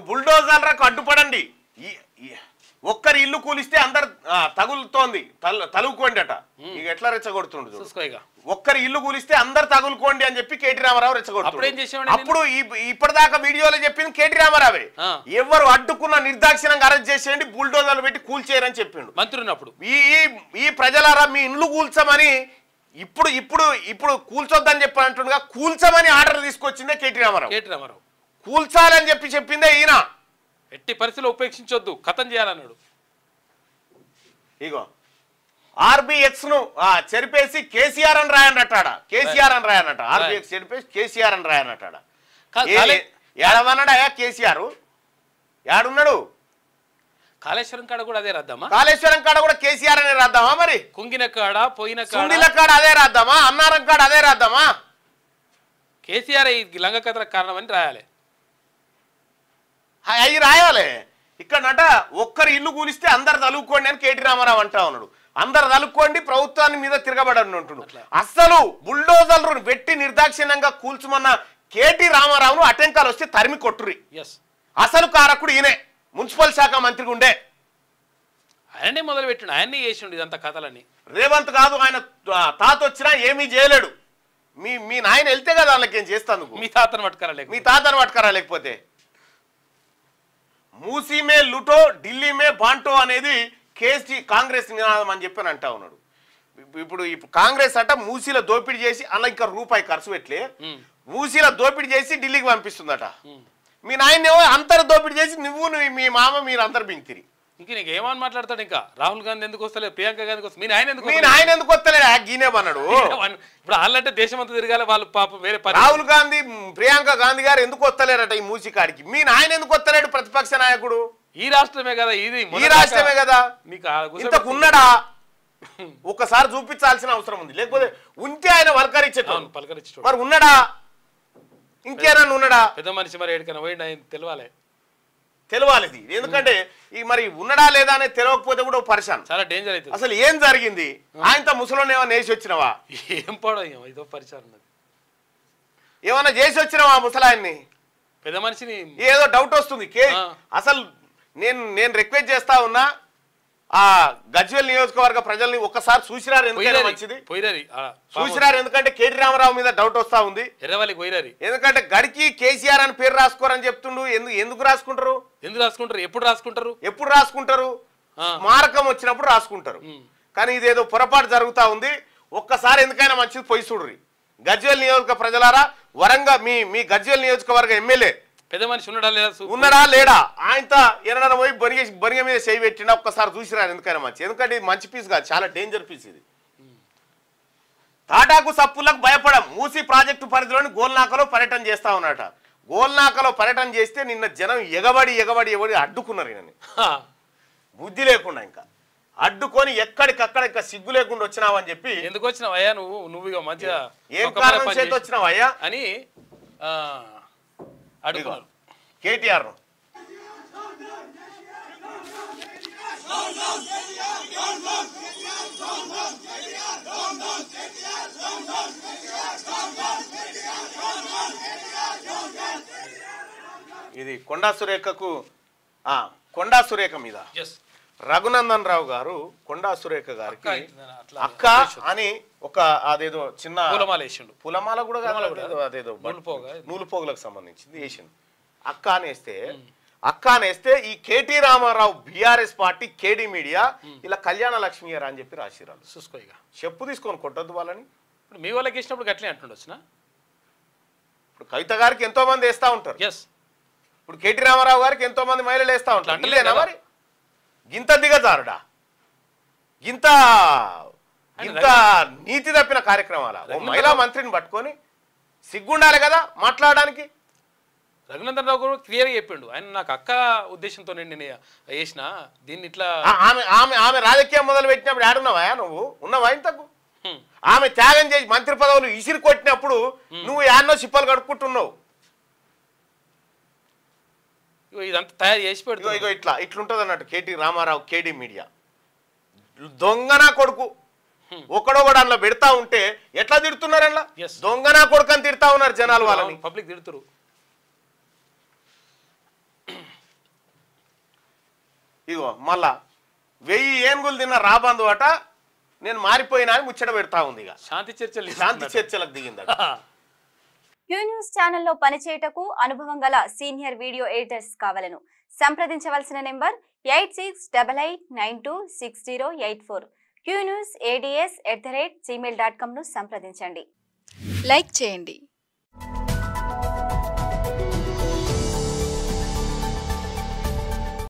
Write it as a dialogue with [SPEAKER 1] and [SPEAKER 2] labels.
[SPEAKER 1] బుల్డోజర్లకు అడ్డుపడండి. ఒక్కరి ఇల్లు కూలిస్తే అందరు తగులుతోంది తలుగుకోండి అట. ఇక ఎట్లా రెచ్చగొడుతుండు, ఒక్కరి ఇల్లు కూలిస్తే అందరు తగులుకోండి అని చెప్పి కేటీ రామారావు రెచ్చగొడుతుంది. అప్పుడు ఇప్పటిదాకా వీడియోలో చెప్పింది కేటీ రామారావే. ఎవరు అడ్డుకున్న నిర్దాక్షిణంగా అరెస్ట్ చేసేయండి, బుల్డోజర్లు పెట్టి కూల్చేయరని చెప్పిండు మంత్రున్నప్పుడు. ఈ ప్రజలారా మీ ఇల్లు కూల్చమని ఇప్పుడు ఇప్పుడు ఇప్పుడు కూల్చొద్దని చెప్పి అంటుండగా కూల్చమని ఆర్డర్ తీసుకొచ్చిందే కేటీ రామారావు. కూల్చాలని చెప్పిందే ఈయన. ఎట్టి పరిస్థితుల్లో ఉపేక్షించొద్దు, ఖతం చేయాలన్నాడు. ఇగో ఆర్బిఎక్స్ ను చెరిపేసి కేసీఆర్ అని రాయనట్టాడ. కేసీఆర్ అని రాయనట. ఆర్బిఎక్స్ చెరిపేసి కేసీఆర్ అని రాయనట్టాడ. ఏడవన్నాడా కేసీఆర్? ఏడున్నాడు? కాళేశ్వరం కాడ కూడా అదే రాద్దామా? కాళేశ్వరం కాడ కూడా కేసీఆర్ అనే రాద్దామా? మరి కుంగిన కాడ పోయిన కాడ అదే రాద్దామా? అన్నారం కాడ అదే రాద్దామా? కేసీఆర్ ఈ లంగ కథల కారణం అని రాయాలి. అవి రాయాలి. ఇక్కడనట ఒక్కరి ఇల్లు కూలిస్తే అందరు తలుక్కోండి అని కేటీ రామారావు అంటా ఉన్నాడు. అందరు తలుక్కోండి, ప్రభుత్వాన్ని మీద తిరగబడని అంటున్నాడు. అస్సలు బుల్డోజర్లు పెట్టి నిర్దాక్షిణ్యంగా కూల్చుమన్న కేటీ రామారావును అటెంకాలు వస్తే తరిమి కొట్టురి. అసలు కారకుడు ఈయనే, మున్సిపల్ శాఖ మంత్రిగా ఉండే ఆయనే మొదలు పెట్టిండు, ఆయన్ని చేసిండు ఇదంతా కథలని. రేవంత్ కాదు, ఆయన తాత వచ్చినా ఏమీ చేయలేడు. మీ నాయన వెళ్తే కదా వాళ్ళకి ఏం చేస్తాను. మీ తాతను పట్టుకరా లేకపోతే మూసీ మే లుటో ఢిల్లీ మే బాంటో అనేది కాంగ్రెస్ నినాదం అని చెప్పని అంటా ఉన్నాడు. ఇప్పుడు కాంగ్రెస్ అట మూసీలో దోపిడీ చేసి అలా ఇంకా రూపాయి ఖర్చు పెట్టలే, మూసీలో దోపిడీ చేసి ఢిల్లీకి పంపిస్తుందట. మీ నాయనేమో అంతర్ దోపిడీ చేసి నువ్వు మీ మామ మీరు అందరు బింకిరి. ఇంక నీకు ఏమని మాట్లాడతాడు? ఇంకా రాహుల్ గాంధీ ఎందుకు వస్తలేదు, ప్రియాంక గాంధీ వస్తుంది, మీ ఆయన ఎందుకు వస్తలేదు? గీనేమన్నాడు. ఇప్పుడు వాళ్ళంటే దేశం అంతా తిరగాలి వాళ్ళు, పాపం వేరే రాహుల్ గాంధీ ప్రియాంక గాంధీ గారు ఎందుకు వస్తలేరట ఈ మూసి కాడికి? మీ నాయన ఎందుకు వస్తలేడు ప్రతిపక్ష నాయకుడు? ఈ రాష్ట్రమే కదా ఇది, ఈ రాష్ట్రమే కదా. మీకు ఉన్నాడా? ఒక్కసారి చూపించాల్సిన అవసరం ఉంది. లేకపోతే ఉంటే ఆయన పలకరించేటోడు, మరి ఉన్నాడా? ఇంకేనా ఉన్నాడా? పెద్ద మనిషి మరి ఎక్కడికైనా పోయిండు, ఆయన తెలవాలి. ఎందుకంటే ఈ మరి ఉన్నడా లేదా అనేది తెలియకపోతే కూడా పరిశాన్, చాలా డేంజర్ అవుతుంది. అసలు ఏం జరిగింది? ఆయనతో ముసలోని ఏమన్నా వేసి వచ్చినవా? ఏం పడో ఇదో పరిశాన్, ఏమన్నా చేసి వచ్చినవా ముసలాయన్ని? పెద్ద మనిషిని ఏదో డౌట్ వస్తుంది. అసలు నేను రిక్వెస్ట్ చేస్తా ఉన్నా, ఆ గజ్వేల్ నియోజకవర్గ ప్రజల్ని ఒక్కసారి చూసిరారు. ఎందుకంటే మంచిది చూసిరారు, ఎందుకంటే కేటీ రామారావు మీద డౌట్ వస్తా ఉంది. ఎందుకంటే గడికి కేసీఆర్ అని పేరు రాసుకోరని చెప్తుండు. ఎందుకు రాసుకుంటారు? ఎప్పుడు రాసుకుంటారు? స్మారకం వచ్చినప్పుడు రాసుకుంటారు. కానీ ఇదేదో పొరపాటు జరుగుతా ఉంది. ఒక్కసారి ఎందుకైనా మంచిది పోయి చూడ్రి. గజ్వేల్ నియోజక ప్రజలారా, వరంగా మీ గజ్వేల్ నియోజకవర్గ ఎమ్మెల్యే పెద్ద మనిషి ఉన్నాడా లేడా? ఆయనతో ఎన్నడన్నా పోయి బొనిగ మీద చేయి పెట్టినా ఒక్కసారి చూసిరారు. ఎందుకైనా మంచి, ఎందుకంటే ఇది మంచి పీస్ కాదు, చాలా డేంజర్ పీస్ ఇది. తాటాకు సప్పులకు భయపడం. మూసీ ప్రాజెక్టు పరిధిలోని గోల్నాకలో పర్యటన చేస్తా ఉన్నట. గోల్నాకలో పర్యటన చేస్తే నిన్న జనం ఎగబడి అడ్డుకున్నారు. ఈయనని బుద్ధి లేకుండా ఇంకా అడ్డుకొని ఎక్కడికక్కడ ఇంకా సిగ్గు లేకుండా వచ్చినావని చెప్పి. ఎందుకు వచ్చినావయ్యా నువ్వు ఇక మంచిగా ఏం కారణం చేతి వచ్చినావయ్యా అని అడుగున్నారు కేటీఆర్. ఇది కొండా సురేఖ మీద రఘునందన్ రావు గారు కొండా సురేఖ గారికి అక్క అని ఒక అదేదో చిన్న పులమాల కూడా అదేదో నూలుపోగులకు సంబంధించింది వేసిండు. అక్క అనేస్తే ఈ కేటీ రామారావు బీఆర్ఎస్ పార్టీ కేడీ మీడియా ఇలా కళ్యాణ లక్ష్మి గారు అని చెప్పి రాసిరాలు. చూసుకోగా చెప్పు తీసుకొని కొట్టద్దు వాళ్ళని. ఇప్పుడు మీ వాళ్ళకి ఇచ్చినప్పుడు గట్లే అంటుండొచ్చునా? ఇప్పుడు కవిత గారికి ఎంతో మంది వేస్తా ఉంటారు. ఇప్పుడు కేటీ రామారావు గారికి ఎంతో మంది మహిళలు వేస్తా ఉంటారు. అంటలేనా మరి? గింత దిగజారుడా, గింత నీతి తప్పిన కార్యక్రమాల ఓ మహిళా మంత్రిని పట్టుకొని సిగ్గుండాలి కదా మాట్లాడడానికి. రఘునందన్ రావు గారు క్లియర్గా చెప్పిండు, ఆయన నాకు అక్క ఉద్దేశంతో నేను వేసిన దీన్ని ఇట్లా. ఆమె రాజకీయం మొదలు పెట్టినప్పుడు ఆడున్నావా నువ్వు? ఉన్నావా ఇంతకు? ఆమె త్యాగం చేసి మంత్రి పదవులు ఇసిరి కొట్టినప్పుడు నువ్వు యాన్నో సిప్పలు కడుక్కుంటున్నావు. ఇదంతా తయారు చేసి పెడుతూ ఇగో ఇట్లుంటది అన్నట్టు కేటీ రామారావు కేడీ మీడియా. దొంగనా కొడుకు ఒకడొకడు అందులో పెడతా ఉంటే ఎట్లా తిడుతున్నారు? అలా దొంగనా కొడుకు అని తిడతా ఉన్నారు జనాలు, వాళ్ళని పబ్లిక్ తిడుతురు. ఇగో మళ్ళా 1000 ఏనుగులు తిన్న రాబందు అట నేను మారిపోయినా అని ముచ్చట పెడతా ఉంది. ఇక శాంతి చర్చలకు దిగిందట.
[SPEAKER 2] క్యూ న్యూస్ ఛానల్లో పనిచేయటకు అనుభవం గల సీనియర్ వీడియో ఎడిటర్స్ కావాలను సంప్రదించవలసిన నెంబర్ 8688926084. qnewsads@gmail.com ను సంప్రదించండి.
[SPEAKER 3] లైక్ చేయండి.